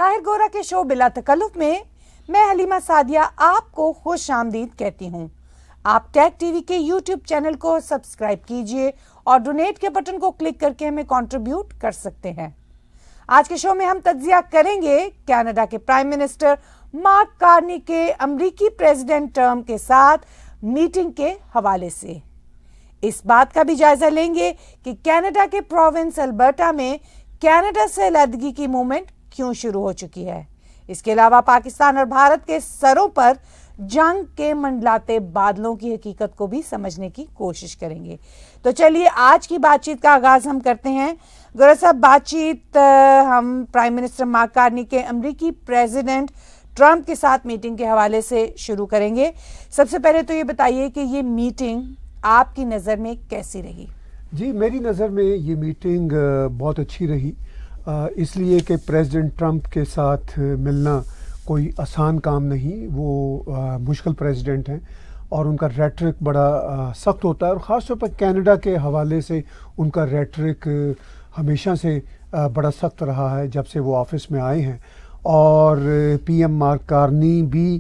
طاہر گورا کے شو بلا تکلف میں میں حلیمہ سعدیہ آپ کو خوش آمدید کہتی ہوں۔ آپ ٹیک ٹی وی کے یوٹیوب چینل کو سبسکرائب کیجئے اور ڈونیٹ کے بٹن کو کلک کر کے ہمیں کنٹریبیوٹ کر سکتے ہیں۔ آج کے شو میں ہم تجزیہ کریں گے کینیڈا کے پرائم منسٹر مارک کارنی کے امریکی پریزیڈنٹ ٹرمپ کے ساتھ میٹنگ کے حوالے سے۔ اس بات کا بھی جائزہ لیں گے کہ کینیڈا کے پروونس البرٹا میں کینیڈا سے علیحدگی کی موومنٹ کیوں شروع ہو چکی ہے۔ اس کے علاوہ پاکستان اور بھارت کے سروں پر جنگ کے منڈلاتے بادلوں کی حقیقت کو بھی سمجھنے کی کوشش کریں گے۔ تو چلیے آج کی بات چیت کا آغاز ہم کرتے ہیں۔ گورا صاحب، بات چیت ہم پرائم منسٹر مارک کارنی کے امریکی پریزیڈنٹ ٹرمپ کے ساتھ میٹنگ کے حوالے سے شروع کریں گے۔ سب سے پہلے تو یہ بتائیے کہ یہ میٹنگ آپ کی نظر میں کیسی رہی؟ جی، میری نظر میں یہ میٹنگ بہت اچھی رہی، اس لیے کہ پریزیڈنٹ ٹرمپ کے ساتھ ملنا کوئی آسان کام نہیں۔ وہ مشکل پریزیڈنٹ ہیں اور ان کا ریٹرک بڑا سخت ہوتا ہے، اور خاص طور پر کینیڈا کے حوالے سے ان کا ریٹرک ہمیشہ سے بڑا سخت رہا ہے جب سے وہ آفس میں آئے ہیں۔ اور پی ایم مارک کارنی بھی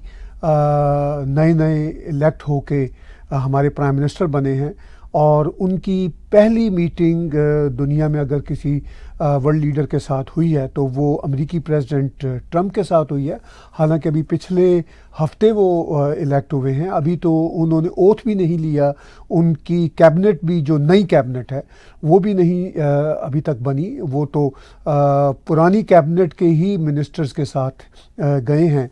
نئے الیکٹ ہو کے ہمارے پرائم منسٹر بنے ہیں، اور ان کی پہلی میٹنگ دنیا میں اگر کسی ورلڈ لیڈر کے ساتھ ہوئی ہے تو وہ امریکی پریزیڈنٹ ٹرمپ کے ساتھ ہوئی ہے۔ حالانکہ ابھی پچھلے ہفتے وہ الیکٹ ہوئے ہیں، ابھی تو انہوں نے اوتھ بھی نہیں لیا، ان کی کیبنٹ بھی جو نئی کیبنٹ ہے وہ بھی نہیں ابھی تک بنی، وہ تو پرانی کیبنٹ کے ہی منسٹرز کے ساتھ گئے ہیں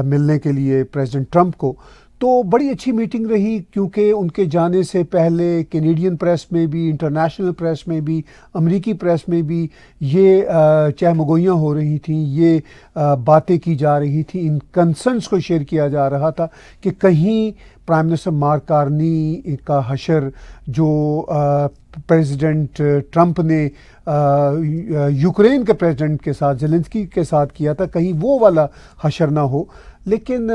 ملنے کے لیے پریزیڈنٹ ٹرمپ کو۔ تو بڑی اچھی میٹنگ رہی، کیونکہ ان کے جانے سے پہلے کینیڈین پریس میں بھی، انٹرنیشنل پریس میں بھی، امریکی پریس میں بھی یہ چہمگوئیاں ہو رہی تھیں، یہ باتیں کی جا رہی تھیں، ان کنسرنس کو شیئر کیا جا رہا تھا کہ کہیں پرائم منسٹر مارک کارنی کا حشر جو پریزیڈنٹ ٹرمپ نے یوکرین کے پریزیڈنٹ کے ساتھ، زیلنسکی کے ساتھ کیا تھا، کہیں وہ والا حشر نہ ہو۔ لیکن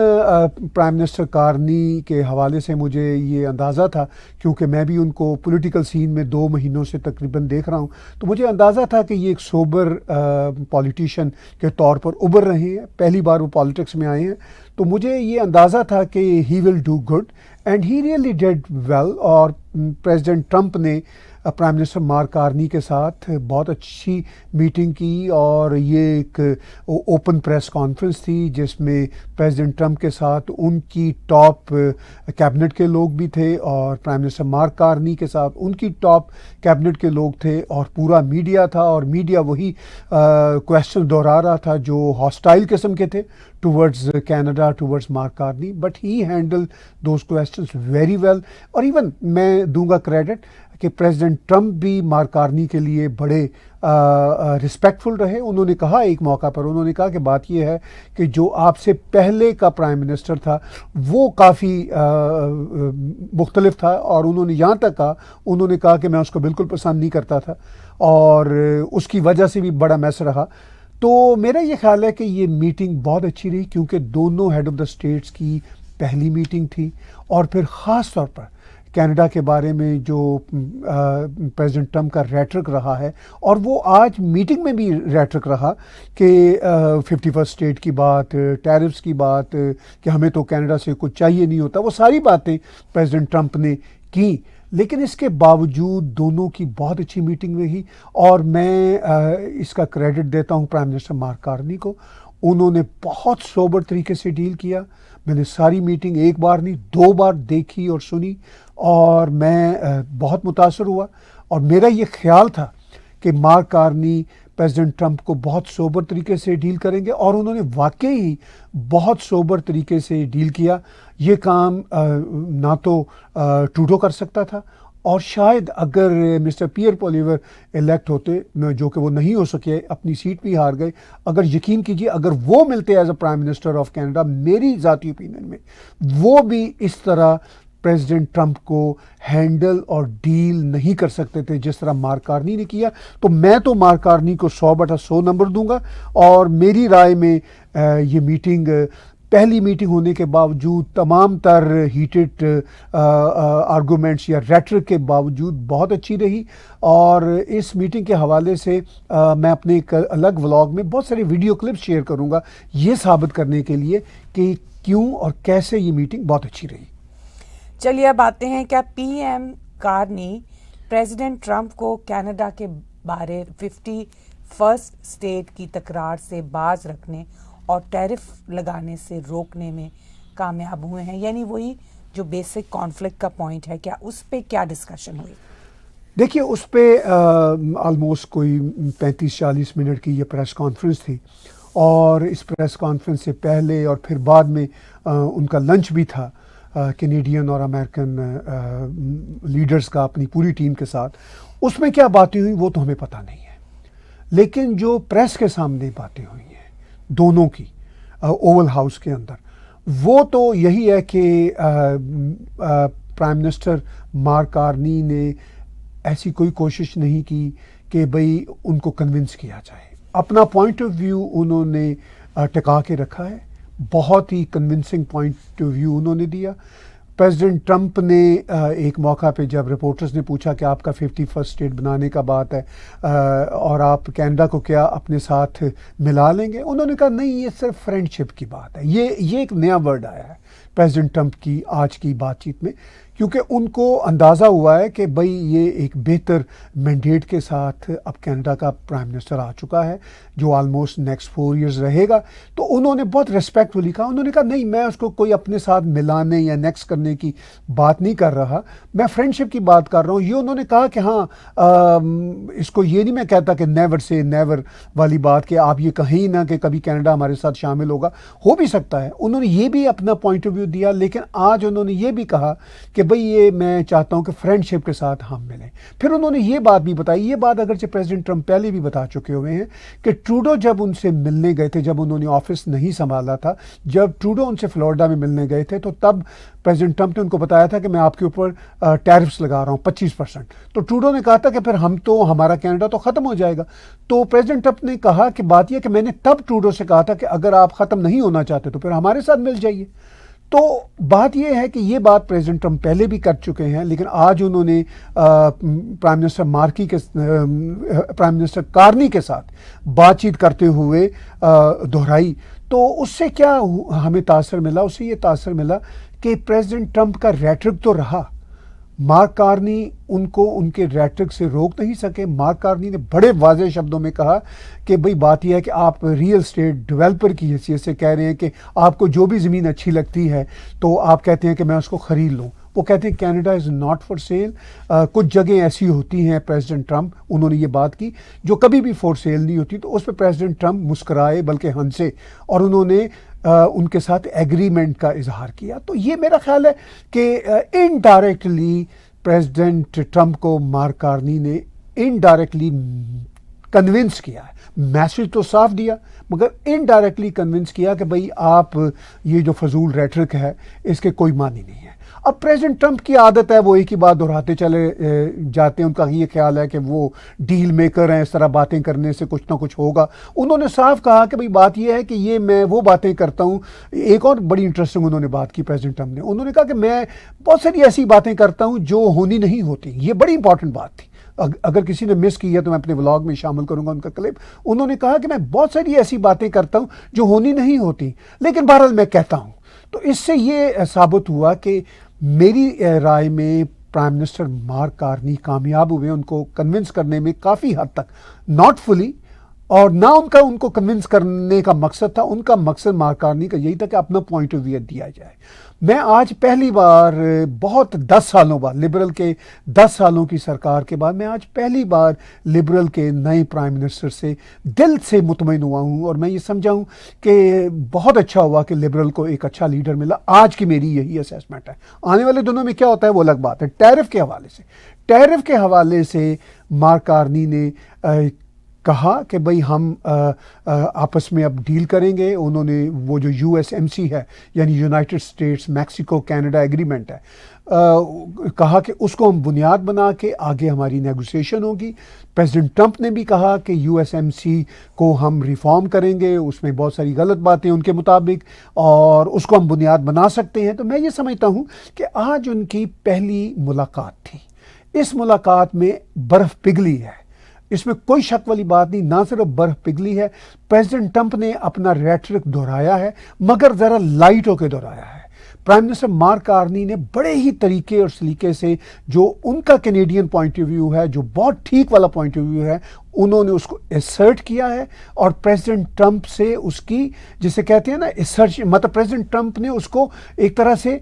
پرائم منسٹر کارنی کے حوالے سے مجھے یہ اندازہ تھا، کیونکہ میں بھی ان کو پولیٹیکل سین میں 2 مہینوں سے تقریباً دیکھ رہا ہوں، تو مجھے اندازہ تھا کہ یہ ایک سوبر پولیٹیشین کے طور پر ابھر رہے ہیں، پہلی بار وہ پالیٹکس میں آئے ہیں، تو مجھے یہ اندازہ تھا کہ he will do good, and he really did well. اور پریزیڈنٹ ٹرمپ نے پرائم منسٹر مارک کارنی کے ساتھ بہت اچھی میٹنگ کی، اور یہ ایک اوپن پریس کانفرنس تھی جس میں پریزیڈنٹ ٹرمپ کے ساتھ ان کی ٹاپ کیبنٹ کے لوگ بھی تھے، اور پرائم منسٹر مارک کارنی کے ساتھ ان کی ٹاپ کیبنٹ کے لوگ تھے، اور پورا میڈیا تھا، اور میڈیا وہی کویسچن دہرا رہا تھا جو ہاسٹائل قسم کے تھے towards Canada, towards Mark Carney, but he handled those questions very well. اور ایون میں دوں گا کریڈٹ کہ پریزیڈنٹ ٹرمپ بھی مارک کارنی کے لیے بڑے رسپیکٹفل رہے۔ انہوں نے کہا ایک موقع پر، انہوں نے کہا کہ بات یہ ہے کہ جو آپ سے پہلے کا پرائم منسٹر تھا وہ کافی مختلف تھا، اور انہوں نے یہاں تک کہا، انہوں نے کہا کہ میں اس کو بالکل پسند نہیں کرتا تھا، اور اس کی وجہ سے بھی بڑا میس رہا۔ تو میرا یہ خیال ہے کہ یہ میٹنگ بہت اچھی رہی، کیونکہ دونوں ہیڈ آف دا اسٹیٹس کی پہلی میٹنگ تھی، اور پھر خاص طور پر کینیڈا کے بارے میں جو پریزیڈنٹ ٹرمپ کا ریٹرک رہا ہے، اور وہ آج میٹنگ میں بھی ریٹرک رہا کہ 51 اسٹیٹ کی بات، ٹیرفس کی بات، کہ ہمیں تو کینیڈا سے کچھ چاہیے نہیں ہوتا، وہ ساری باتیں پریزیڈنٹ ٹرمپ نے کی۔ لیکن اس کے باوجود دونوں کی بہت اچھی میٹنگ رہی، اور میں اس کا کریڈٹ دیتا ہوں پرائم منسٹر مارک کارنی کو۔ انہوں نے بہت سوبر طریقے سے ڈیل کیا۔ میں نے ساری میٹنگ ایک بار نہیں 2 بار دیکھی اور سنی، اور میں بہت متاثر ہوا، اور میرا یہ خیال تھا کہ مارک کارنی پریزیڈنٹ ٹرمپ کو بہت سوبر طریقے سے ڈیل کریں گے، اور انہوں نے واقعی ہی بہت سوبر طریقے سے ڈیل کیا۔ یہ کام نہ تو ٹروڈو کر سکتا تھا، اور شاید اگر مسٹر پیئر پولیور الیکٹ ہوتے، جو کہ وہ نہیں ہو سکے، اپنی سیٹ بھی ہار گئے، اگر یقین کیجیے اگر وہ ملتے as a prime minister of Canada, میری ذاتی اوپینین میں وہ بھی اس طرح پریزیڈنٹ ٹرمپ کو ہینڈل اور ڈیل نہیں کر سکتے تھے جس طرح مارک کارنی نے کیا۔ تو میں تو مارک کارنی کو 100/100 نمبر دوں گا، اور میری رائے میں یہ میٹنگ پہلی میٹنگ ہونے کے باوجود تمام تر ہیٹڈ آرگومنٹس یا ریٹرک کے باوجود بہت اچھی رہی. اور اس میٹنگ کے حوالے سے میں اپنے ایک الگ ولاگ میں بہت سارے ویڈیو کلپس شیئر کروں گا یہ ثابت کرنے کے لیے کہ کیوں اور کیسے یہ میٹنگ بہت اچھی رہی. چلیے اب آتے ہیں کیا P M Karni president Trump کو کینیڈا کے بارے 51 اسٹیٹ کی تکرار سے باز رکھنے اور ٹیرف لگانے سے روکنے میں کامیاب ہوئے ہیں؟ یعنی وہی جو بیسک کانفلکٹ کا پوائنٹ ہے، کیا اس پہ کیا ڈسکشن ہوئی؟ دیکھیے اس پہ آلموسٹ کوئی 35-40 منٹ کی یہ پریس کانفرنس تھی، اور اس پریس کانفرنس سے پہلے اور پھر بعد میں ان کا لنچ بھی تھا کینیڈین اور امریکن لیڈرز کا اپنی پوری ٹیم کے ساتھ. اس میں کیا باتیں ہوئی وہ تو ہمیں پتہ نہیں ہے، لیکن جو پریس کے سامنے باتیں ہوئی ہیں دونوں کی اوول ہاؤس کے اندر، وہ تو یہی ہے کہ پرائم منسٹر مارک کارنی نے ایسی کوئی کوشش نہیں کی کہ بھئی ان کو کنونس کیا جائے. اپنا پوائنٹ آف ویو انہوں نے ٹکا کے رکھا ہے، بہت ہی کنونسنگ پوائنٹ آف ویو انہوں نے دیا. پریزیڈنٹ ٹرمپ نے ایک موقع پہ جب رپورٹرز نے پوچھا کہ آپ کا 51 اسٹیٹ بنانے کا بات ہے اور آپ کینیڈا کو کیا اپنے ساتھ ملا لیں گے، انہوں نے کہا نہیں، یہ صرف فرینڈ شپ کی بات ہے. یہ ایک نیا ورڈ آیا ہے پریزیڈنٹ ٹرمپ کی آج کی بات چیت میں، کیونکہ ان کو اندازہ ہوا ہے کہ بھئی یہ ایک بہتر مینڈیٹ کے ساتھ اب کینیڈا کا پرائم منسٹر آ چکا ہے جو آلموسٹ نیکسٹ 4 ایئرز رہے گا. تو انہوں نے بہت ریسپیکٹفلی کہا، انہوں نے کہا نہیں، میں اس کو کوئی اپنے ساتھ ملانے یا نیکسٹ کرنے کی بات نہیں کر رہا، میں فرینڈ شپ کی بات کر رہا ہوں. یہ انہوں نے کہا کہ ہاں اس کو یہ نہیں میں کہتا کہ نیور سے نیور والی بات کہ آپ یہ کہیں نہ کہ کبھی کینیڈا ہمارے ساتھ شامل ہوگا، ہو بھی سکتا ہے. انہوں نے یہ بھی اپنا پوائنٹ آف ویو دیا، لیکن آج انہوں نے یہ بھی کہا کہ بھئی یہ میں چاہتا ہوں کہ فرینڈ شپ کے ساتھ ہم ملیں. پھر انہوں نے یہ بات بھی بتائی، یہ بات اگرچہ پریزیڈنٹ ٹرمپ پہلے بھی بتا چکے ہوئے ہیں، کہ ٹروڈو جب ان سے ملنے گئے تھے، جب انہوں نے آفس نہیں سنبھالا تھا، جب ٹروڈو ان سے فلوریڈا میں ملنے گئے تھے، تو تب پریزیڈنٹ ٹرمپ نے ان کو بتایا تھا کہ میں آپ کے اوپر ٹیرفس لگا رہا ہوں 25%. تو ٹروڈو نے کہا تھا کہ پھر ہمارا کینیڈا تو ختم ہو جائے گا. تو پریزیڈنٹ ٹرمپ نے کہا کہ بات یہ کہ میں نے تب ٹروڈو سے کہا تھا کہ اگر آپ ختم نہیں ہونا چاہتے تو پھر ہمارے ساتھ مل جائیے. تو بات یہ ہے کہ یہ بات پریزیڈنٹ ٹرمپ پہلے بھی کر چکے ہیں، لیکن آج انہوں نے پرائم منسٹر کارنی کے ساتھ بات چیت کرتے ہوئے دہرائی. تو اس سے کیا ہمیں تاثر ملا؟ اس سے یہ تاثر ملا کہ پریزیڈنٹ ٹرمپ کا ریٹرک تو رہا، مارک کارنی ان کو ان کے ریٹرک سے روک نہیں سکے. مارک کارنی نے بڑے واضح شبدوں میں کہا کہ بھئی بات یہ ہے کہ آپ ریئل اسٹیٹ ڈیولپر کی حیثیت سے کہہ رہے ہیں کہ آپ کو جو بھی زمین اچھی لگتی ہے تو آپ کہتے ہیں کہ میں اس کو خرید لوں. وہ کہتے ہیں Canada is not for sale. کچھ جگہیں ایسی ہوتی ہیں پریزیڈنٹ ٹرمپ، انہوں نے یہ بات کی، جو کبھی بھی فار سیل نہیں ہوتی. تو اس پہ پریزیڈنٹ ٹرمپ مسکرائے بلکہ ہنسے، اور انہوں نے ان کے ساتھ ایگریمنٹ کا اظہار کیا. تو یہ میرا خیال ہے کہ انڈائریکٹلی پریزیڈنٹ ٹرمپ کو مارک کارنی نے انڈائریکٹلی کنونس کیا ہے. میسج تو صاف دیا مگر انڈائریکٹلی کنونس کیا کہ بھئی آپ یہ جو فضول ریٹرک ہے اس کے کوئی معنی نہیں ہے. اب پریزیڈنٹ ٹرمپ کی عادت ہے وہ ایک ہی بات دہراتے چلے جاتے ہیں. ان کا یہ خیال ہے کہ وہ ڈیل میکر ہیں، اس طرح باتیں کرنے سے کچھ نہ کچھ ہوگا. انہوں نے صاف کہا کہ بھئی بات یہ ہے کہ یہ میں وہ باتیں کرتا ہوں. ایک اور بڑی انٹرسٹنگ انہوں نے بات کی پریزیڈنٹ ٹرمپ نے، انہوں نے کہا کہ میں بہت ساری ایسی باتیں کرتا ہوں جو ہونی نہیں ہوتی. یہ بڑی امپورٹنٹ بات تھی، اگر کسی نے مس کی ہے تو میں اپنے ولاگ میں شامل کروں گا ان کا کلپ. انہوں نے کہا کہ میں بہت ساری ایسی باتیں کرتا ہوں جو ہونی نہیں ہوتی، لیکن بہرحال میں کہتا ہوں. تو اس سے یہ ثابت ہوا کہ میری رائے میں پرائم منسٹر مارک کارنی کامیاب ہوئے ان کو کنونس کرنے میں کافی حد تک، ناٹ فلی، اور نہ ان کو کنونس کرنے کا مقصد تھا. ان کا مقصد مارک کارنی کا یہی تھا کہ اپنا پوائنٹ آف ویو دیا جائے. میں آج پہلی بار بہت 10 سالوں بعد، لبرل کے 10 سالوں کی سرکار کے بعد، میں آج پہلی بار لبرل کے نئے پرائم منسٹر سے دل سے مطمئن ہوا ہوں، اور میں یہ سمجھا ہوں کہ بہت اچھا ہوا کہ لبرل کو ایک اچھا لیڈر ملا. آج کی میری یہی اسیسمنٹ ہے. آنے والے دنوں میں کیا ہوتا ہے وہ الگ بات ہے. ٹیرف کے حوالے سے مارک کارنی نے کہا کہ بھئی ہم آپس میں اب ڈیل کریں گے. انہوں نے وہ جو USMC ہے یعنی United States Mexico Canada agreement ہے, کہا کہ اس کو ہم بنیاد بنا کے آگے ہماری نیگوسیشن ہوگی. پریزیڈنٹ ٹرمپ نے بھی کہا کہ USMC کو ہم ریفارم کریں گے, اس میں بہت ساری غلط باتیں ان کے مطابق, اور اس کو ہم بنیاد بنا سکتے ہیں. تو میں یہ سمجھتا ہوں کہ آج ان کی پہلی ملاقات تھی. اس ملاقات میں برف پگھلی ہے, اس میں کوئی شک والی بات نہیں. نہ صرف برف پگھلی ہے, پریزیڈنٹ ٹرمپ نے اپنا ریٹرک دہرایا ہے مگر ذرا لائٹ ہو کے دہرایا ہے. پرائم منسٹر مارک کارنی نے بڑے ہی طریقے اور سلیقے سے جو ان کا کینیڈین پوائنٹ آف ویو ہے, جو بہت ٹھیک والا پوائنٹ آف ویو ہے, انہوں نے اس کو اسرٹ کیا ہے. اور پریزیڈنٹ ٹرمپ سے اس کی جسے کہتے ہیں نا اسرچ, مطلب پریزیڈنٹ ٹرمپ نے اس کو ایک طرح سے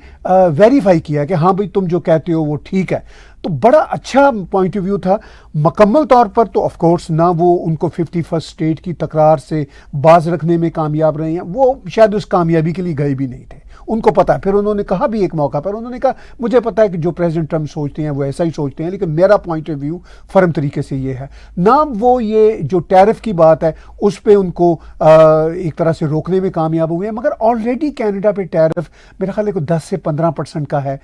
ویریفائی کیا کہ ہاں بھئی تم جو کہتے ہو وہ ٹھیک ہے. تو بڑا اچھا پوائنٹ آف ویو تھا. مکمل طور پر تو آف کورس نہ وہ ان کو 51 اسٹیٹ کی تکرار سے باز رکھنے میں کامیاب رہے ہیں, وہ شاید اس کامیابی کے لیے گئے بھی نہیں تھے, ان کو پتا ہے. پھر انہوں نے کہا بھی ایک موقع پر, انہوں نے کہا مجھے پتا ہے کہ جو پریزیڈنٹ ٹرمپ سوچتے ہیں وہ ایسا ہی سوچتے ہیں, لیکن میرا پوائنٹ آف ویو فرم طریقے سے یہ ہے. نہ وہ یہ جو ٹیرف کی بات ہے اس پہ ان کو ایک طرح سے روکنے میں کامیاب ہوئے ہیں, مگر آلریڈی کینیڈا پہ ٹیرف میرا خیال ہے کہ 10 سے 15% کا ہے,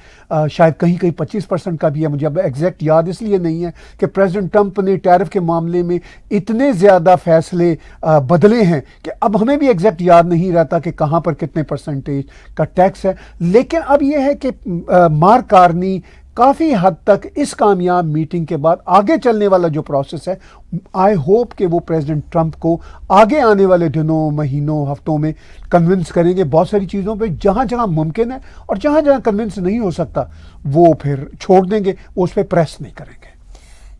شاید کہیں 25% کا بھی ہے. مجھے اب ایگزیکٹ یاد اس لیے نہیں ہے کہ پریزیڈنٹ ٹرمپ نے ٹیرف کے معاملے میں اتنے زیادہ فیصلے بدلے ہیں کہ اب ہمیں بھی ایگزیکٹ یاد نہیں رہتا کہ کہاں پر کتنے پرسنٹیج کا ٹیکس ہے. لیکن اب یہ ہے کہ مارک کارنی کافی حد تک اس کامیاب میٹنگ کے بعد آگے چلنے والا جو پروسیس ہے, آئی ہوپ کہ وہ پریزیڈنٹ ٹرمپ کو آگے آنے والے دنوں, مہینوں, ہفتوں میں کنونس کریں گے بہت ساری چیزوں پہ. جہاں جہاں ممکن ہے اور جہاں جہاں کنونس نہیں ہو سکتا وہ پھر چھوڑ دیں گے, وہ اس پہ پریس نہیں کریں گے.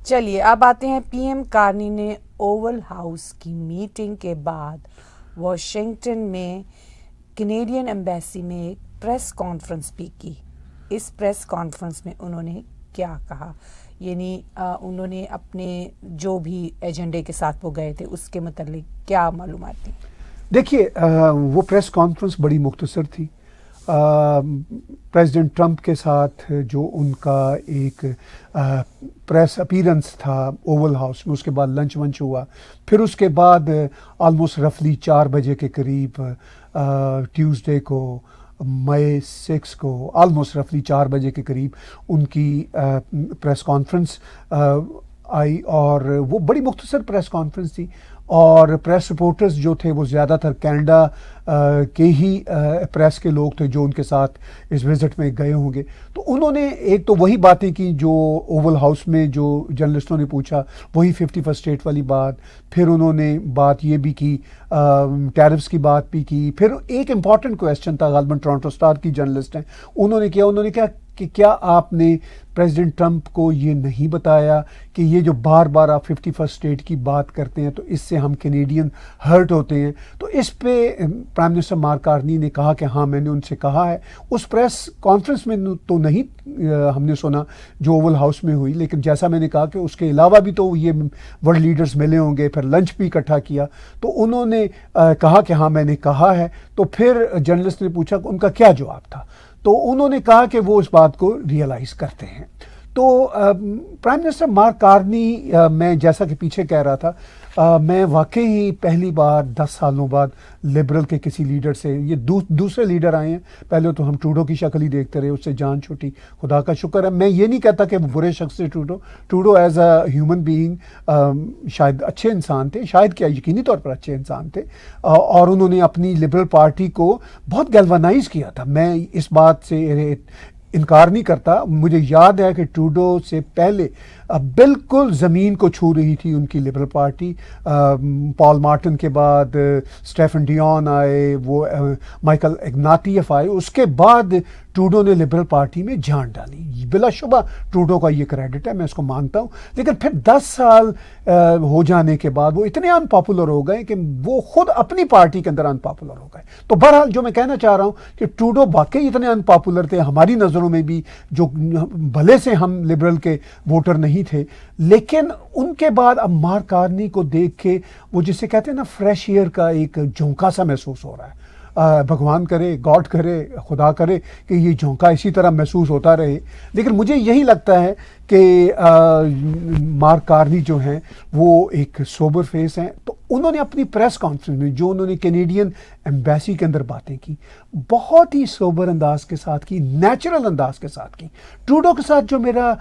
چلیے اب آتے ہیں پی ایم کارنی نے اوول ہاؤس کی میٹنگ کے بعد واشنگٹن میں کینیڈین ایمبیسی میں ایک پریس کانفرنس بھی کی. اس پریس کانفرنس میں انہوں نے کیا کہا, یعنی انہوں نے اپنے جو بھی ایجنڈے کے ساتھ وہ گئے تھے اس کے متعلق کیا معلومات دیں؟ دیکھیے وہ پریس کانفرنس بڑی مختصر تھی. پریزیڈنٹ ٹرمپ کے ساتھ جو ان کا ایک پریس اپیرنس تھا اوول ہاؤس میں, اس کے بعد لنچ ونچ ہوا, پھر اس کے بعد آلموسٹ رفلی 4 بجے کے قریب ٹیوزڈے کو مئی 6 کو آلموسٹ رفلی 4 بجے کے قریب ان کی پریس کانفرنس آئی, اور وہ بڑی مختصر پریس کانفرنس تھی. اور پریس رپورٹرز جو تھے وہ زیادہ تر کینیڈا کے ہی پریس کے لوگ تھے جو ان کے ساتھ اس وزٹ میں گئے ہوں گے. تو انہوں نے ایک تو وہی باتیں کی جو اوول ہاؤس میں جو جرنلسٹوں نے پوچھا, وہی 51 اسٹیٹ والی بات. پھر انہوں نے بات یہ بھی کی, ٹیرفس کی بات بھی کی. پھر ایک امپورٹنٹ کویسچن تھا, غالباً ٹورانٹو اسٹار کی جرنلسٹ ہیں, انہوں نے کہا کہ کیا آپ نے پریزیڈنٹ ٹرمپ کو یہ نہیں بتایا کہ یہ جو بار بار آپ 51 اسٹیٹ کی بات کرتے ہیں تو اس سے ہم کینیڈین ہرٹ ہوتے ہیں. تو اس پہ پرائم منسٹر مارک کارنی نے کہا کہ ہاں میں نے ان سے کہا ہے. اس پریس کانفرنس میں تو نہیں ہم نے سنا جو اوول ہاؤس میں ہوئی, لیکن جیسا میں نے کہا کہ اس کے علاوہ بھی تو یہ ورلڈ لیڈرز ملے ہوں گے, پھر لنچ بھی اکٹھا کیا. تو انہوں نے کہا کہ ہاں میں نے کہا ہے. تو پھر جرنلسٹ نے پوچھا کہ ان کا کیا جواب تھا, تو انہوں نے کہا کہ وہ اس بات کو ریئلائز کرتے ہیں. تو پرائم منسٹر مارک کارنی, میں جیسا کہ پیچھے کہہ رہا تھا, میں واقعی پہلی بار 10 سالوں بعد لبرل کے کسی لیڈر سے, یہ دوسرے لیڈر آئے ہیں, پہلے تو ہم ٹروڈو کی شکل ہی دیکھتے رہے, اس سے جان چھوٹی, خدا کا شکر ہے. میں یہ نہیں کہتا کہ وہ برے شخص سے Trudeau as a human being شاید اچھے انسان تھے, شاید کیا یقینی طور پر اچھے انسان تھے, اور انہوں نے اپنی لبرل پارٹی کو بہت گیلوانائز کیا تھا. میں اس بات سے انکار نہیں کرتا. مجھے یاد ہے کہ ٹروڈو سے پہلے بالکل زمین کو چھو رہی تھی ان کی لبرل پارٹی. پال مارٹن کے بعد اسٹیفن ڈیون آئے, وہ مائیکل اگناتیف آئے, اس کے بعد ٹروڈو نے لبرل پارٹی میں جان ڈالی. بلا شبہ ٹروڈو کا یہ کریڈٹ ہے, میں اس کو مانتا ہوں. لیکن پھر 10 سال ہو جانے کے بعد وہ اتنے ان پاپولر ہو گئے کہ وہ خود اپنی پارٹی کے اندر ان پاپولر ہو گئے. تو بہرحال جو میں کہنا چاہ رہا ہوں کہ ٹروڈو واقعی اتنے ان پاپولر تھے ہماری نظروں میں بھی, جو بھلے سے ہم لبرل کے ووٹر نہیں تھے, لیکن ان کے بعد اب مارک کارنی کو دیکھ کے وہ جسے کہتے ہیں نا فریش ایئر کا ایک جھونکا سا محسوس ہو رہا ہے. بھگوان کرے, گاڈ کرے, خدا کرے کہ یہ جھونکا اسی طرح محسوس ہوتا رہے. لیکن مجھے یہی لگتا ہے کہ مارک کارنی جو ہیں وہ ایک سوبر فیس ہیں. تو انہوں نے اپنی پریس کانفرنس میں جو انہوں نے کینیڈین ایمبیسی کے اندر باتیں کی بہت ہی سوبر انداز کے ساتھ کی, نیچرل انداز کے ساتھ کی. ٹروڈو کے ساتھ جو میرا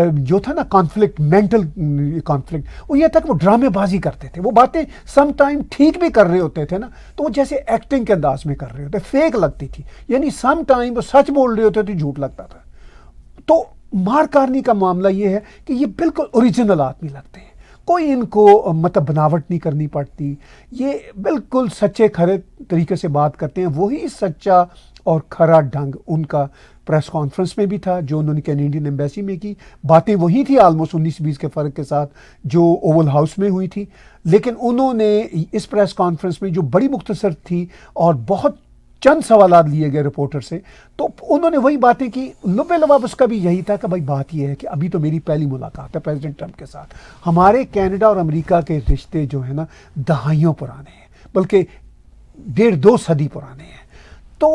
جو تھا نا کانفلکٹ, مینٹل کانفلکٹ, وہ یہ تھا کہ وہ ڈرامے بازی کرتے تھے. وہ باتیں سم ٹائم ٹھیک بھی کر رہے ہوتے تھے نا, تو وہ جیسے ایکٹنگ کے انداز میں کر رہے ہوتے, فیک لگتی تھی. یعنی سم ٹائم وہ سچ بول رہے ہوتے تھے, جھوٹ لگتا تھا. تو مارک کارنی کا معاملہ یہ ہے کہ یہ بالکل اوریجنل آدمی لگتے ہیں, کوئی ان کو مطلب بناوٹ نہیں کرنی پڑتی, یہ بالکل سچے کھرے طریقے سے بات کرتے ہیں. وہی سچا اور کھرا ڈھنگ ان کا پریس کانفرنس میں بھی تھا جو انہوں نے کینیڈین ایمبیسی میں کی. باتیں وہی تھی آلموسٹ 19-20 کے فرق کے ساتھ جو اوول ہاؤس میں ہوئی تھی, لیکن انہوں نے اس پریس کانفرنس میں جو بڑی مختصر تھی اور بہت چند سوالات لیے گئے رپورٹر سے, تو انہوں نے وہی باتیں کی. لب لباب اس کا بھی یہی تھا کہ بھائی بات یہ ہے کہ ابھی تو میری پہلی ملاقات ہے پریزیڈنٹ ٹرمپ کے ساتھ. ہمارے کینیڈا اور امریکہ کے رشتے جو ہیں نا دہائیوں پرانے ہیں, بلکہ 1.5-2 صدی پرانے ہیں. تو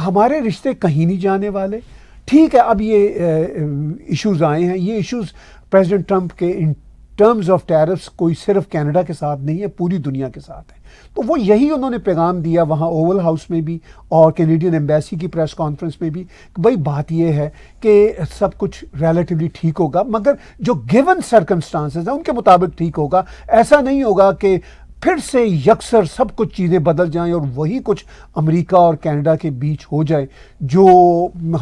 ہمارے رشتے کہیں نہیں جانے والے. ٹھیک ہے, اب یہ ایشوز آئے ہیں, یہ ایشوز پریزیڈنٹ ٹرمپ کے ان ٹرمز آف ٹیرفس کوئی صرف کینیڈا کے ساتھ نہیں ہے, پوری دنیا کے ساتھ ہے. تو وہ یہی انہوں نے پیغام دیا وہاں اوول ہاؤس میں بھی اور کینیڈین ایمبیسی کی پریس کانفرنس میں بھی کہ بھائی بات یہ ہے کہ سب کچھ ریلیٹیولی ٹھیک ہوگا, مگر جو گیون سرکمسٹانسز ہیں ان کے مطابق ٹھیک ہوگا. ایسا نہیں ہوگا کہ پھر سے یکسر سب کچھ چیزیں بدل جائیں اور وہی کچھ امریکہ اور کینیڈا کے بیچ ہو جائے جو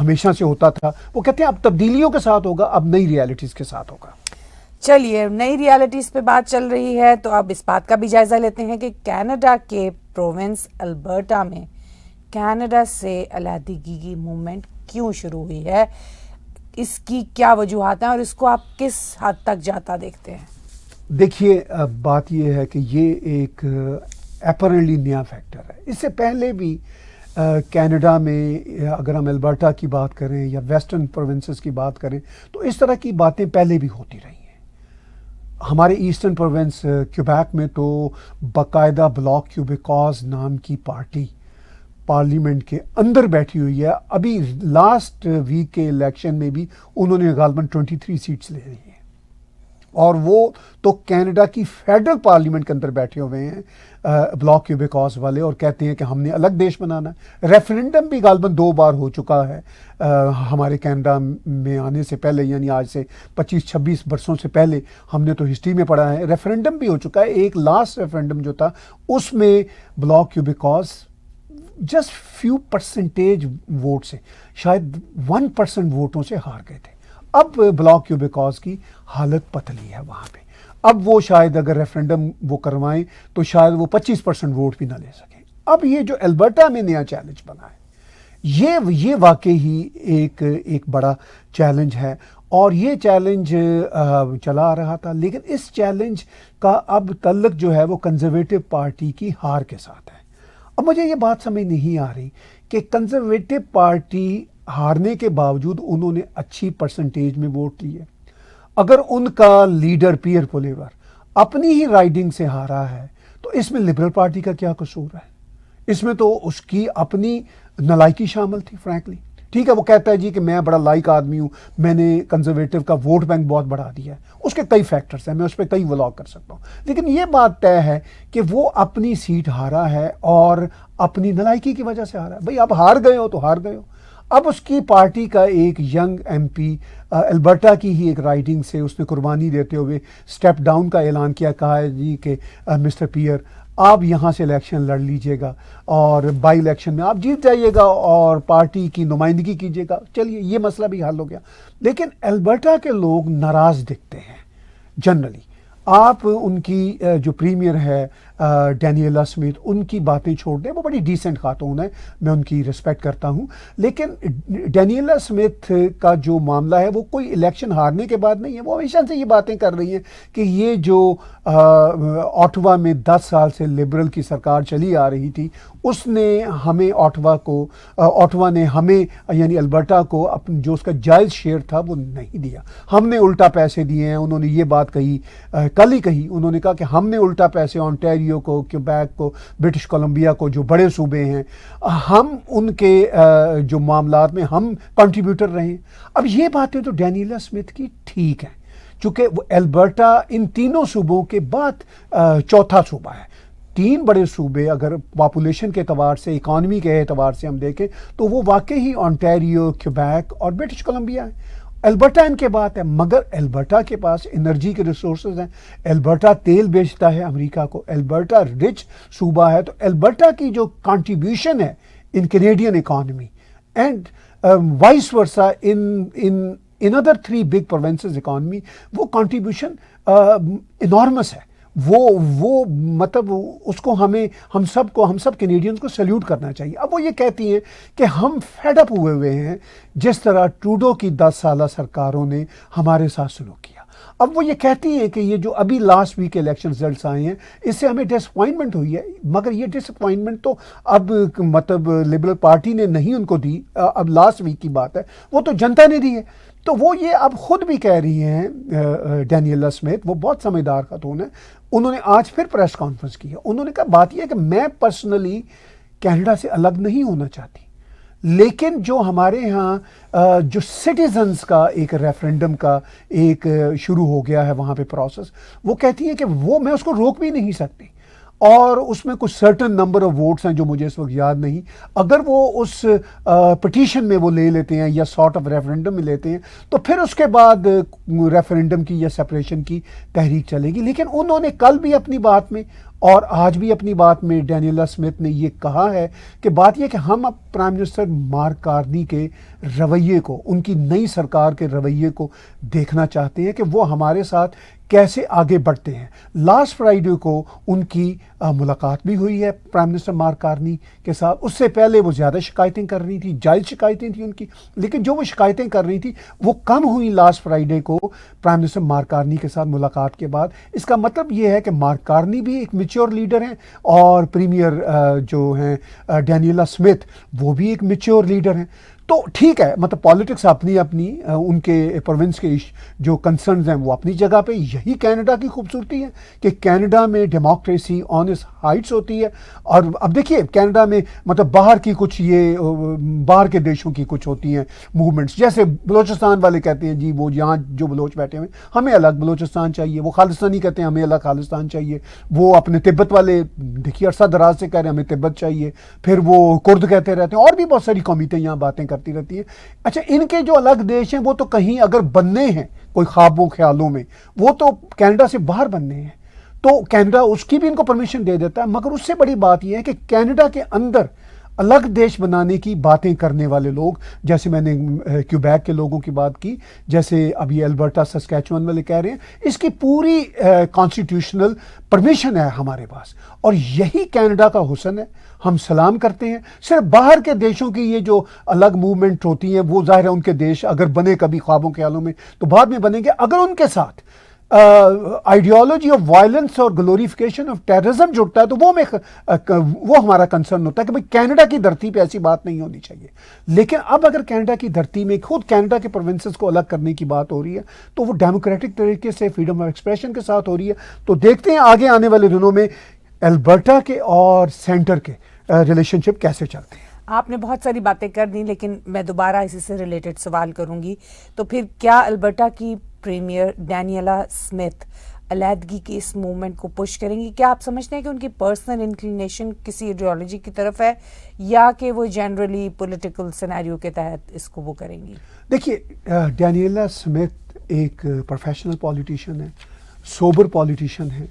ہمیشہ سے ہوتا تھا. وہ کہتے ہیں اب تبدیلیوں کے ساتھ ہوگا, اب نئی ریالٹیز کے ساتھ ہوگا. چلیے, نئی ریالٹیز پہ بات چل رہی ہے تو اب اس بات کا بھی جائزہ لیتے ہیں کہ کینیڈا کے پروونس البرٹا میں کینیڈا سے علیحدگی کی موومنٹ کیوں شروع ہوئی ہے, اس کی کیا وجوہات ہیں اور اس کو آپ کس حد تک جاتا دیکھتے ہیں؟ دیکھیے, بات یہ ہے کہ یہ ایک اپیرنٹلی نیا فیکٹر ہے. اس سے پہلے بھی کینیڈا میں اگر ہم البرٹا کی بات کریں یا ویسٹرن پروونسز کی بات کریں تو اس طرح کی باتیں پہلے بھی ہوتی رہی ہیں. ہمارے ایسٹرن پروونس کیوبیک میں تو باقاعدہ بلاک کیوبیکاز نام کی پارٹی پارلیمنٹ کے اندر بیٹھی ہوئی ہے. ابھی لاسٹ ویک کے الیکشن میں بھی انہوں نے غالباً 23 سیٹس لے لی ہیں, اور وہ تو کینیڈا کی فیڈرل پارلیمنٹ کے اندر بیٹھے ہوئے ہیں بلاک کیوبیکاز والے, اور کہتے ہیں کہ ہم نے الگ دیش بنانا ہے. ریفرنڈم بھی غالباً 2 بار ہو چکا ہے ہمارے کینیڈا میں آنے سے پہلے, یعنی آج سے 25-26 برسوں سے پہلے ہم نے تو ہسٹری میں پڑھا ہے ریفرنڈم بھی ہو چکا ہے. ایک لاسٹ ریفرنڈم جو تھا اس میں Bloc Quebecois just few percentage vote سے, شاید 1% ووٹوں سے ہار گئے تھے. اب بلاک کیوبیکاز کی حالت پتلی ہے وہاں پہ. اب وہ شاید اگر ریفرنڈم وہ کروائیں تو شاید وہ 25% ووٹ بھی نہ لے سکیں. اب یہ جو البرٹا میں نیا چیلنج بنا ہے یہ واقعی ہی ایک بڑا چیلنج ہے, اور یہ چیلنج چلا آ رہا تھا, لیکن اس چیلنج کا اب تعلق جو ہے وہ کنزرویٹو پارٹی کی ہار کے ساتھ ہے. اب مجھے یہ بات سمجھ نہیں آ رہی کہ کنزرویٹو پارٹی ہارنے کے باوجود انہوں نے اچھی پرسنٹیج میں ووٹ لیے. اگر ان کا لیڈر پیئر پولیور اپنی ہی رائڈنگ سے ہارا ہے تو اس میں لبرل پارٹی کا کیا قصور ہے؟ اس میں تو اس کی اپنی نالائکی شامل تھی فرینکلی. ٹھیک ہے, وہ کہتا ہے جی کہ میں بڑا لائک آدمی ہوں, میں نے کنزرویٹو کا ووٹ بینک بہت بڑھا دیا ہے. اس کے کئی فیکٹرز ہیں, میں اس پہ کئی ولاگ کر سکتا ہوں, لیکن یہ بات طے ہے کہ وہ اپنی سیٹ ہارا ہے اور اپنی نالائکی کی وجہ سے ہارا ہے. بھئی اب ہار گئے ہو تو ہار گئے ہو. اب اس کی پارٹی کا ایک ینگ ایم پی البرٹا کی ہی ایک رائڈنگ سے اس نے قربانی دیتے ہوئے سٹیپ ڈاؤن کا اعلان کیا, کہا ہے جی کہ مسٹر پیئر آپ یہاں سے الیکشن لڑ لیجئے گا اور بائی الیکشن میں آپ جیت جائیے گا اور پارٹی کی نمائندگی کیجیے گا. چلیے یہ مسئلہ بھی حل ہو گیا. لیکن البرٹا کے لوگ ناراض دکھتے ہیں جنرلی. آپ ان کی جو پریمیئر ہے ڈینیلا سمتھ, ان کی باتیں چھوڑ دیں, وہ بڑی ڈیسنٹ خاتون ہے, میں ان کی رسپیکٹ کرتا ہوں, لیکن ڈینیلا سمتھ کا جو معاملہ ہے وہ کوئی الیکشن ہارنے کے بعد نہیں ہے. وہ ہمیشہ سے یہ باتیں کر رہی ہیں کہ یہ جو اوٹوا میں 10 سال سے لبرل کی سرکار چلی آ رہی تھی, اس نے ہمیں اوٹوا نے ہمیں یعنی البرٹا کو جو اس کا جائز شیئر تھا وہ نہیں دیا, ہم نے الٹا پیسے دیے ہیں. انہوں نے یہ بات کہی, کل ہی کہی, انہوں نے کہا کہ ہم نے الٹا پیسے آنٹیریو انٹیریو کو, کیوبیک کو, برٹش کولمبیا کو, جو بڑے صوبے ہیں, ہم ان کے جو معاملات میں ہم کنٹریبیوٹر رہے ہیں. اب یہ باتیں تو ڈینیلا اسمتھ کی ٹھیک ہیں, چونکہ وہ البرٹا ان تینوں صوبوں کے بعد چوتھا صوبہ ہے. 3 بڑے صوبے اگر پاپولیشن کے اعتبار سے, اکانومی کے اعتبار سے ہم دیکھیں تو وہ واقعی انٹیریو, کیوبیک اور برٹش کولمبیا ہیں. البرٹا ان کے بعد ہے, مگر البرٹا کے پاس انرجی کے ریسورسز ہیں. البرٹا تیل بیچتا ہے امریکہ کو, البرٹا رچ صوبہ ہے. تو البرٹا کی جو کنٹریبیوشن ہے in Canadian economy and vice versa in other 3 big provinces economy, وہ کنٹریبیوشن انارمس ہے. وہ مطلب اس کو ہم سب کینیڈینز کو سیلیوٹ کرنا چاہیے. اب وہ یہ کہتی ہیں کہ ہم فیڈ اپ ہوئے ہیں جس طرح ٹروڈو کی 10 سالہ سرکاروں نے ہمارے ساتھ سلوک کیا. اب وہ یہ کہتی ہیں کہ یہ جو ابھی لاسٹ ویک الیکشن رزلٹس آئے ہیں اس سے ہمیں ڈس اپوائنٹمنٹ ہوئی ہے, مگر یہ ڈس اپوائنٹمنٹ تو اب مطلب لبرل پارٹی نے نہیں ان کو دی, اب لاسٹ ویک کی بات ہے, وہ تو جنتا نے دی ہے. تو وہ یہ اب خود بھی کہہ رہی ہیں ڈینیلا اسمتھ, وہ بہت سمجھدار خاتون ہے. انہوں نے آج پھر پریس کانفرنس کی ہے. انہوں نے کہا بات یہ ہے کہ میں پرسنلی کینیڈا سے الگ نہیں ہونا چاہتی, لیکن جو ہمارے ہاں جو سٹیزنز کا ایک ریفرینڈم کا ایک شروع ہو گیا ہے وہاں پہ پروسیس, وہ کہتی ہے کہ وہ میں اس کو روک بھی نہیں سکتی. اور اس میں کچھ سرٹن نمبر آف ووٹس ہیں جو مجھے اس وقت یاد نہیں, اگر وہ اس پٹیشن میں وہ لے لیتے ہیں یا سارٹ آف ریفرینڈم میں لیتے ہیں تو پھر اس کے بعد ریفرینڈم کی یا سپریشن کی تحریک چلے گی. لیکن انہوں نے کل بھی اپنی بات میں اور آج بھی اپنی بات میں ڈینیلا اسمتھ نے یہ کہا ہے کہ بات یہ کہ ہم اب پرائم منسٹر مارک کارنی کے رویے کو, ان کی نئی سرکار کے رویے کو دیکھنا چاہتے ہیں کہ وہ ہمارے ساتھ کیسے آگے بڑھتے ہیں. لاسٹ فرائیڈے کو ان کی ملاقات بھی ہوئی ہے پرائم منسٹر مارک کارنی کے ساتھ. اس سے پہلے وہ زیادہ شکایتیں کر رہی تھیں, جائز شکایتیں تھیں ان کی, لیکن جو وہ شکایتیں کر رہی تھیں وہ کم ہوئی لاسٹ فرائیڈے کو پرائم منسٹر مارک کارنی کے ساتھ ملاقات کے بعد. اس کا مطلب یہ ہے کہ مارک کارنی بھی ایک میچور لیڈر ہیں اور پریمیئر جو ہیں ڈینیلا اسمتھ وہ بھی ایک میچور لیڈر ہیں. تو ٹھیک ہے, مطلب پالیٹکس اپنی ان کے پروونس کے جو کنسرنز ہیں وہ اپنی جگہ پہ. یہی کینیڈا کی خوبصورتی ہے کہ کینیڈا میں ڈیموکریسی آن اٹس ہائٹس ہوتی ہے. اور اب دیکھیے کینیڈا میں مطلب باہر کی کچھ یہ باہر کے دیشوں کی کچھ ہوتی ہیں موومنٹس, جیسے بلوچستان والے کہتے ہیں جی وہ یہاں جو بلوچ بیٹھے ہوئے ہمیں الگ بلوچستان چاہیے, وہ خالستانی کہتے ہیں ہمیں الگ خالستان چاہیے, وہ اپنے تبت والے دیکھیے عرصہ دراز سے کہہ رہے ہیں ہمیں تبت چاہیے, پھر وہ کرد کہتے رہتے ہیں, اور بھی بہت ساری قومیتیں یہاں باتیں کرتی رہتی ہیں. اچھا, ان کے جو الگ دیش ہیں وہ تو کہیں اگر بننے ہیں کوئی خوابوں خیالوں میں, وہ تو کینیڈا سے باہر بننے ہیں, تو کینیڈا اس کی بھی ان کو پرمیشن دے دیتا ہے. مگر اس سے بڑی بات یہ ہے کہ کینیڈا کے اندر الگ دیش بنانے کی باتیں کرنے والے لوگ, جیسے میں نے کیوبیک کے لوگوں کی بات کی, جیسے ابھی البرٹا سسکیچوان والے کہہ رہے ہیں, اس کی پوری کانسٹیٹیوشنل پرمیشن ہے ہمارے پاس. اور یہی کینیڈا کا حسن ہے, ہم سلام کرتے ہیں. صرف باہر کے دیشوں کی یہ جو الگ موومنٹ ہوتی ہیں وہ ظاہر ہے ان کے دیش اگر بنے کبھی خوابوں خیالوں میں تو بعد میں بنیں گے. اگر ان کے ساتھ آئیڈیالوجی آف وائلنس اور گلوریفیکیشن آف ٹیررزم جڑتا ہے تو وہ ہمارا کنسرن ہوتا ہے کہ بھئی کینیڈا کی دھرتی پہ ایسی بات نہیں ہونی چاہیے. لیکن اب اگر کینیڈا کی دھرتی میں خود کینیڈا کے پروونسز کو الگ کرنے کی بات ہو رہی ہے تو وہ ڈیموکریٹک طریقے سے فریڈم آف ایکسپریشن کے ساتھ ہو رہی ہے. تو دیکھتے ہیں آگے آنے والے دنوں میں البرٹا کے اور سینٹر کے ریلیشن شپ کیسے چلتے ہیں. آپ نے بہت ساری باتیں کر دی, لیکن میں دوبارہ اسی سے ریلیٹڈ سوال کروں گی. تو پھر کیا البرٹا کی پریمیئر ڈینیلا اسمتھ علیحدگی کی اس موومنٹ کو پش کریں گی؟ کیا آپ سمجھتے ہیں کہ ان کی پرسنل انکلینیشن کسی ایڈیالوجی کی طرف ہے یا کہ وہ جنرلی پولیٹیکل سینیریو کے تحت اس کو وہ کریں گی؟ دیکھیے, ڈینیلا اسمتھ ایک پروفیشنل پولیٹیشین ہے, سوبر پولیٹیشین ہے,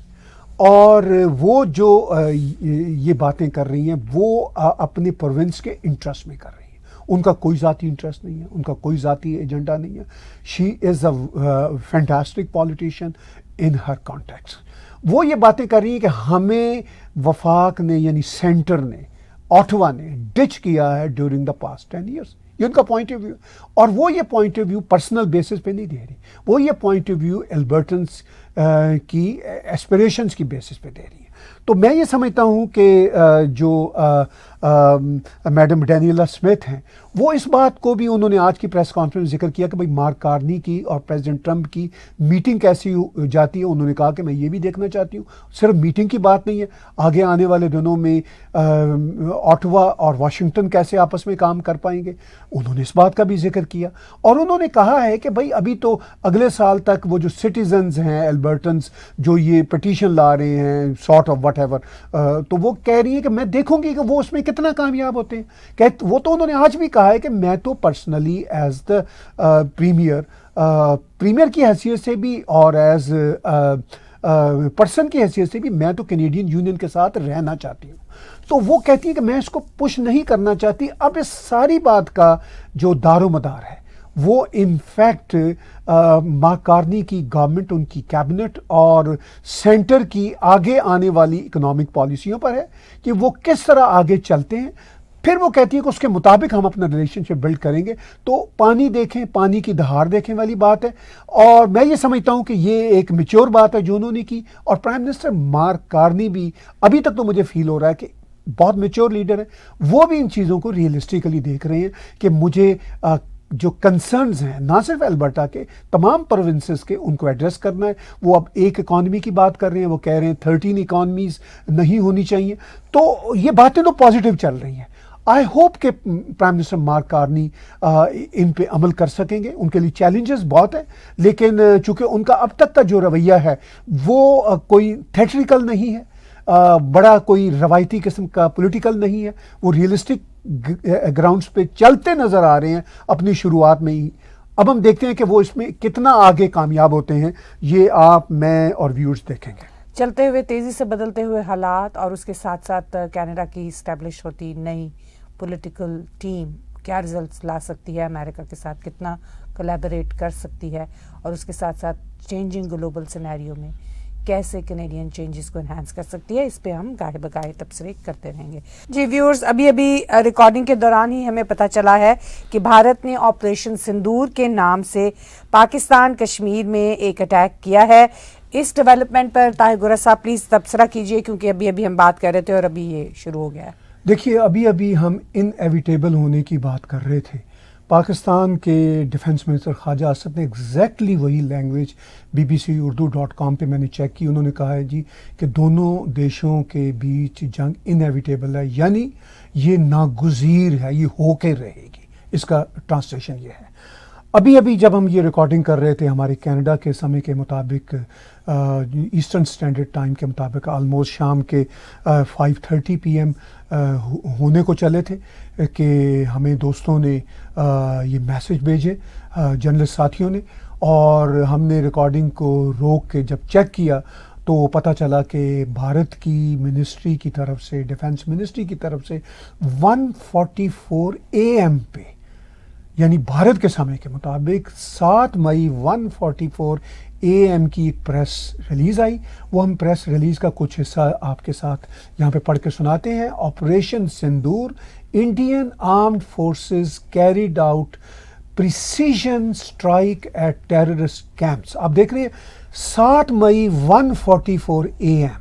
اور وہ جو یہ باتیں کر رہی ہیں وہ اپنے پروونس کے انٹرسٹ میں کر رہی ہیں. ان کا کوئی ذاتی انٹرسٹ نہیں ہے, ان کا کوئی ذاتی ایجنڈا نہیں ہے. She is a fantastic politician in her context. وہ یہ باتیں کر رہی ہیں کہ ہمیں وفاق نے یعنی سینٹر نے, آٹوا نے ڈچ کیا ہے ڈیورنگ دا پاسٹ 10 ایئرس. یہ ان کا پوائنٹ آف ویو, اور وہ یہ point of view personal basis پہ نہیں دے رہی, وہ یہ پوائنٹ آف ویو البرٹنس کی ایسپریشنس کی بیسس پہ دے رہی ہے. تو میں یہ سمجھتا ہوں کہ جو میڈم ڈینیلا سمتھ ہیں وہ اس بات کو بھی انہوں نے آج کی پریس کانفرنس ذکر کیا کہ بھئی مارک کارنی کی اور پریزیڈنٹ ٹرمپ کی میٹنگ کیسی جاتی ہے. انہوں نے کہا کہ میں یہ بھی دیکھنا چاہتی ہوں, صرف میٹنگ کی بات نہیں ہے, آگے آنے والے دنوں میں اوٹوا اور واشنگٹن کیسے آپس میں کام کر پائیں گے, انہوں نے اس بات کا بھی ذکر کیا. اور انہوں نے کہا ہے کہ بھئی ابھی تو اگلے سال تک وہ جو سٹیزنز ہیں البرٹنز جو یہ پٹیشن لا رہے ہیں سارٹ آف وٹ ایور, تو وہ کہہ رہی ہیں کہ میں دیکھوں گی کہ وہ اس میں کتنا کامیاب ہوتے ہیں. وہ تو انہوں نے آج بھی کہا ہے کہ میں تو پرسنلی ایز دا پریمیئر کی حیثیت سے بھی اور ایز پرسن کی حیثیت سے بھی میں تو کینیڈین یونین کے ساتھ رہنا چاہتی ہوں. تو وہ کہتی ہے کہ میں اس کو پش نہیں کرنا چاہتی. اب اس ساری بات کا جو دار و مدار ہے وہ انفیکٹ مارک کارنی کی گورنمنٹ, ان کی کیبنٹ اور سینٹر کی آگے آنے والی اکنامک پالیسیوں پر ہے کہ وہ کس طرح آگے چلتے ہیں. پھر وہ کہتی ہے کہ اس کے مطابق ہم اپنا ریلیشن شپ بلڈ کریں گے. تو پانی دیکھیں, پانی کی دہار دیکھیں والی بات ہے. اور میں یہ سمجھتا ہوں کہ یہ ایک میچور بات ہے جو انہوں نے کی. اور پرائم منسٹر مارک کارنی بھی ابھی تک تو مجھے فیل ہو رہا ہے کہ بہت میچور لیڈر ہیں, وہ بھی ان چیزوں کو ریئلسٹیکلی دیکھ رہے ہیں کہ مجھے جو کنسرنز ہیں نہ صرف البرٹا کے, تمام پروونسز کے, ان کو ایڈریس کرنا ہے. وہ اب ایک اکانومی کی بات کر رہے ہیں, وہ کہہ رہے ہیں 13 اکانومیز نہیں ہونی چاہیے. تو یہ باتیں تو پازیٹیو چل رہی ہیں. آئی ہوپ کہ پرائم منسٹر مارک کارنی ان پہ عمل کر سکیں گے. ان کے لیے چیلنجز بہت ہیں, لیکن چونکہ ان کا اب تک کا جو رویہ ہے وہ کوئی تھیٹریکل نہیں ہے, بڑا کوئی روایتی قسم کا پولیٹیکل نہیں ہے, وہ ریئلسٹک گراؤنڈز پہ چلتے نظر آ رہے ہیں اپنی شروعات میں ہی. اب ہم دیکھتے ہیں کہ وہ اس میں کتنا آگے کامیاب ہوتے ہیں. یہ آپ, میں اور ویورز دیکھیں گے. چلتے ہوئے تیزی سے بدلتے ہوئے حالات اور اس کے ساتھ ساتھ کینیڈا کی اسٹیبلش ہوتی نئی پولیٹیکل ٹیم کیا رزلٹس لا سکتی ہے, امریکہ کے ساتھ کتنا کولیبریٹ کر سکتی ہے, اور اس کے ساتھ ساتھ چینجنگ گلوبل سینیریو میں کیسے کینیڈین چینجز کو انہانس کر سکتی ہے, اس پہ ہم گاہے بگاہے تبصرے کرتے رہیں گے. جی ویورز, ابھی ریکارڈنگ کے دوران ہی ہمیں پتہ چلا ہے کہ بھارت نے آپریشن سندور کے نام سے پاکستان کشمیر میں ایک اٹیک کیا ہے. اس ڈیولپمنٹ پر طاہر گورا صاحب پلیز تبصرہ کیجئے, کیونکہ ابھی ہم بات کر رہے تھے اور ابھی یہ شروع ہو گیا ہے. دیکھیے, ابھی ہم انیویٹیبل ہونے کی بات کر رہے تھے. پاکستان کے ڈیفنس منسٹر خواجہ اسد نے ایگزیکٹلی وہی لینگویج bbc.urdu.com پہ میں نے چیک کی. انہوں نے کہا ہے جی کہ دونوں دیشوں کے بیچ جنگ انیویٹیبل ہے, یعنی یہ ناگزیر ہے, یہ ہو کے رہے گی. اس کا ٹرانسلیشن یہ ہے. ابھی جب ہم یہ ریکارڈنگ کر رہے تھے ہمارے کینیڈا کے سمے کے مطابق, ایسٹرن اسٹینڈرڈ ٹائم کے مطابق آلموسٹ شام کے 5:30 PM ہونے کو چلے تھے کہ ہمیں دوستوں نے یہ میسج بھیجے, جرنلسٹ ساتھیوں نے, اور ہم نے ریکارڈنگ کو روک کے جب چیک کیا تو پتہ چلا کہ بھارت کی منسٹری کی طرف سے, ڈیفنس منسٹری کی طرف سے 1:44 AM پہ, یعنی بھارت کے سمے کے مطابق 7 مئی 1:44 AM کی ایک پریس ریلیز آئی. وہ ہم پریس ریلیز کا کچھ حصہ آپ کے ساتھ یہاں پہ پڑھ کے سناتے ہیں. Operation Sindoor, Indian armed forces carried out precision strike at terrorist camps. آپ دیکھ رہے ہیں 7 مئی 1:44 AM.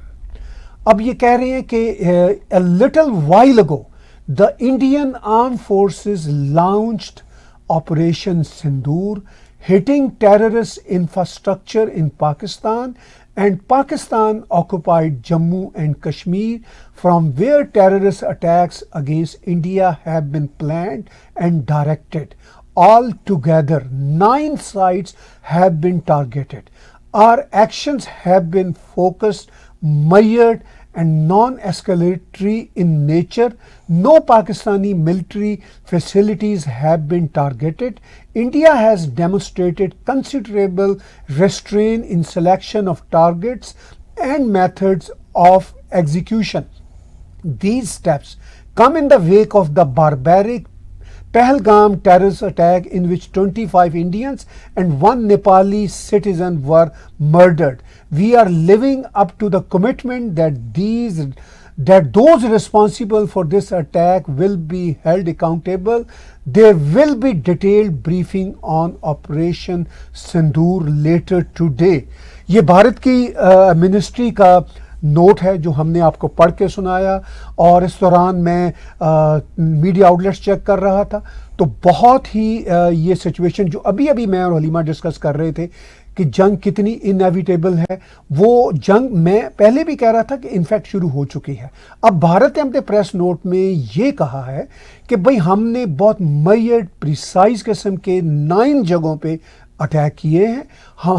اب یہ کہہ رہے ہیں کہ a little while ago the Indian armed forces launched Operation Sindoor, hitting terrorist infrastructure in Pakistan, and Pakistan occupied Jammu and Kashmir, from where terrorist attacks against India have been planned and directed. Altogether, 9 sites have been targeted. Our actions have been focused, measured, and non-escalatory in nature. No Pakistani military facilities have been targeted. India has demonstrated considerable restraint in selection of targets and methods of execution. These steps come in the wake of the barbaric Pahalgam terrorist attack in which 25 Indians and 1 Nepali citizen were murdered. We are living up to the commitment that those responsible for this attack will be held accountable. There will be detailed briefing on Operation Sindoor later today. یہ بھارت کی ministry کا note ہے جو ہم نے آپ کو پڑھ کے سنایا، اور اس دوران میں میڈیا آؤٹلیٹس چیک کر رہا تھا، تو بہت ہی یہ سچویشن جو ابھی میں اور حلیمہ ڈسکس کر رہے تھے کہ جنگ کتنی انیویٹیبل ہے، وہ جنگ میں پہلے بھی کہہ رہا تھا کہ انفیکٹ شروع ہو چکی ہے۔ اب بھارت نے اپنے پریس نوٹ میں یہ کہا ہے کہ بھئی ہم نے بہت میڈ پریسائز قسم کے 9 جگہوں پہ اٹیک کیے ہیں،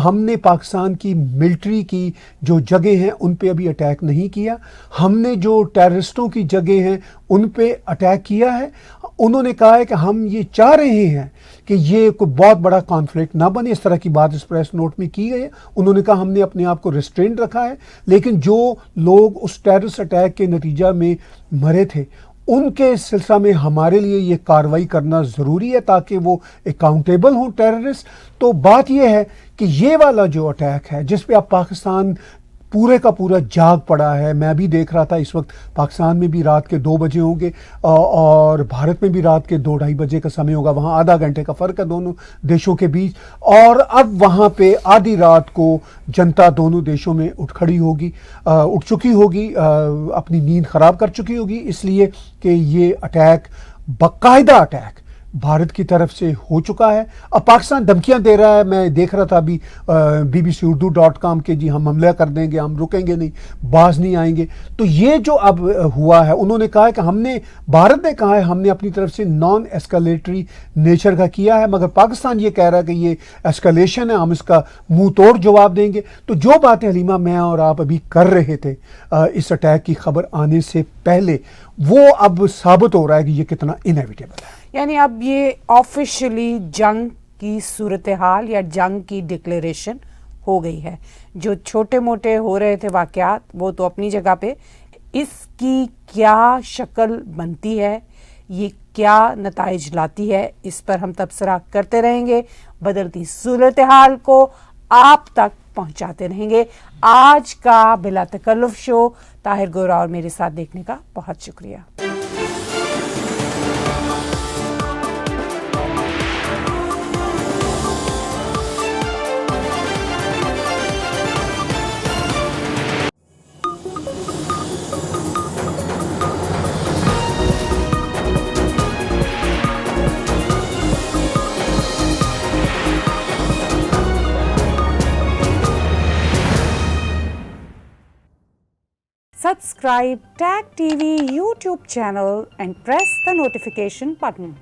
ہم نے پاکستان کی ملٹری کی جو جگہیں ہیں ان پہ ابھی اٹیک نہیں کیا، ہم نے جو ٹیررسٹوں کی جگہیں ہیں ان پہ اٹیک کیا ہے۔ انہوں نے کہا ہے کہ ہم یہ چاہ رہے ہیں کہ یہ کوئی بہت بڑا کانفلکٹ نہ بنے، اس طرح کی بات اس پریس نوٹ میں کی گئی ہے۔ انہوں نے کہا ہم نے اپنے آپ کو ریسٹرینڈ رکھا ہے، لیکن جو لوگ اس ٹیررسٹ اٹیک کے نتیجہ میں مرے تھے ان کے سلسلہ میں ہمارے لیے یہ کارروائی کرنا ضروری ہے تاکہ وہ اکاؤنٹیبل ہوں ٹیررسٹ۔ تو بات یہ ہے کہ یہ والا جو اٹیک ہے جس پہ اب پاکستان پورے کا پورا جاگ پڑا ہے، میں بھی دیکھ رہا تھا اس وقت پاکستان میں بھی رات کے 2 بجے ہوں گے اور بھارت میں بھی رات کے 2-2:30 بجے کا سمے ہوگا، وہاں آدھا گھنٹے کا فرق ہے دونوں دیشوں کے بیچ، اور اب وہاں پہ آدھی رات کو جنتا دونوں دیشوں میں اٹھ چکی ہوگی، اپنی نیند خراب کر چکی ہوگی، اس لیے کہ یہ اٹیک باقاعدہ اٹیک بھارت کی طرف سے ہو چکا ہے۔ اب پاکستان دھمکیاں دے رہا ہے، میں دیکھ رہا تھا ابھی bbc-urdu.com کے جی ہم حملہ کر دیں گے، ہم رکیں گے نہیں، باز نہیں آئیں گے۔ تو یہ جو اب ہوا ہے، انہوں نے کہا ہے کہ بھارت نے کہا ہے ہم نے اپنی طرف سے نان ایسکلیٹری نیچر کا کیا ہے، مگر پاکستان یہ کہہ رہا ہے کہ یہ ایسکلیشن ہے، ہم اس کا منہ توڑ جواب دیں گے۔ تو جو باتیں حلیمہ میں اور آپ ابھی کر رہے تھے اس اٹیک کی خبر آنے سے پہلے، وہ اب ثابت ہو رہا ہے کہ یہ کتنا انیویٹیبل ہے۔ یعنی اب یہ آفیشلی جنگ کی صورتحال یا جنگ کی ڈکلیریشن ہو گئی ہے۔ جو چھوٹے موٹے ہو رہے تھے واقعات وہ تو اپنی جگہ پہ، اس کی کیا شکل بنتی ہے، یہ کیا نتائج لاتی ہے، اس پر ہم تبصرہ کرتے رہیں گے، بدلتی صورتحال کو آپ تک پہنچاتے رہیں گے۔ آج کا بلا تکلف شو طاہر گورا اور میرے ساتھ دیکھنے کا بہت شکریہ۔ Subscribe Tag TV YouTube channel and press the notification button.